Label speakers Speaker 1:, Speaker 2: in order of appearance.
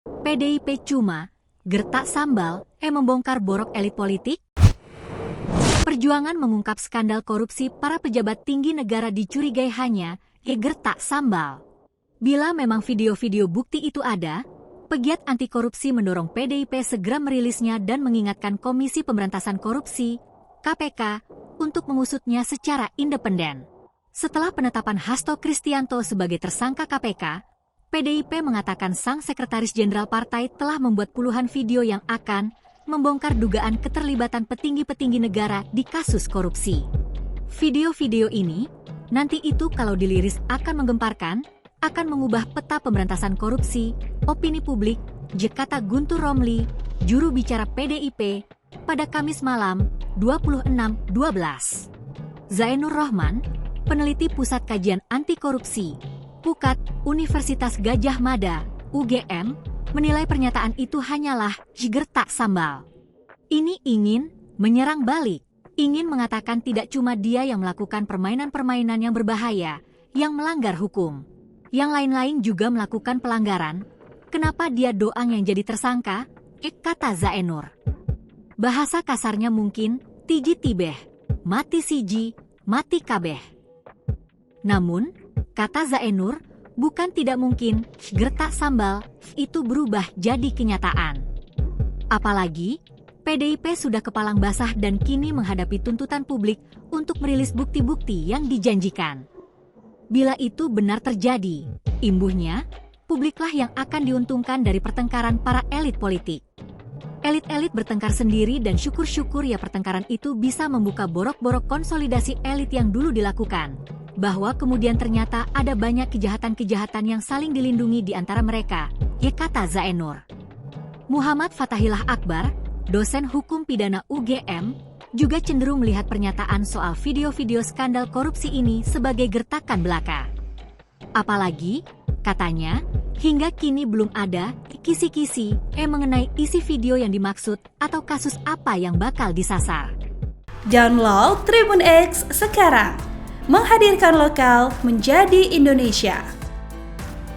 Speaker 1: PDIP cuma gertak sambal membongkar borok elit politik? Perjuangan mengungkap skandal korupsi para pejabat tinggi negara dicurigai hanya gertak sambal. Bila memang video-video bukti itu ada, pegiat anti korupsi mendorong PDIP segera merilisnya dan mengingatkan Komisi Pemberantasan Korupsi, KPK, untuk mengusutnya secara independen. Setelah penetapan Hasto Kristianto sebagai tersangka KPK, PDIP mengatakan sang sekretaris jenderal partai telah membuat puluhan video yang akan membongkar dugaan keterlibatan petinggi-petinggi negara di kasus korupsi. Video-video ini, nanti itu kalau diliris akan menggemparkan, akan mengubah peta pemberantasan korupsi, opini publik, kata Guntur Romli, juru bicara PDIP, pada Kamis malam, 26/12. Zainur Rohman, peneliti Pusat Kajian Anti Korupsi, PUKAT, Universitas Gadjah Mada, UGM, menilai pernyataan itu hanyalah gertak sambal. Ini ingin menyerang balik, ingin mengatakan tidak cuma dia yang melakukan permainan-permainan yang berbahaya, yang melanggar hukum. Yang lain-lain juga melakukan pelanggaran. Kenapa dia doang yang jadi tersangka? Kata Zainur. Bahasa kasarnya mungkin, tiji tibeh, mati siji, mati kabeh. Namun, kata Zainur, bukan tidak mungkin gertak sambal itu berubah jadi kenyataan. Apalagi, PDIP sudah kepalang basah dan kini menghadapi tuntutan publik untuk merilis bukti-bukti yang dijanjikan. Bila itu benar terjadi, imbuhnya, publiklah yang akan diuntungkan dari pertengkaran para elit politik. Elit-elit bertengkar sendiri dan syukur-syukur ya pertengkaran itu bisa membuka borok-borok konsolidasi elit yang dulu dilakukan. Bahwa kemudian ternyata ada banyak kejahatan-kejahatan yang saling dilindungi di antara mereka, kata Zainur. Muhammad Fatahillah Akbar, dosen hukum pidana UGM, juga cenderung melihat pernyataan soal video-video skandal korupsi ini sebagai gertakan belaka. Apalagi, katanya, hingga kini belum ada kisi-kisi mengenai isi video yang dimaksud atau kasus apa yang bakal disasar.
Speaker 2: Download Tribun X sekarang, menghadirkan lokal menjadi Indonesia.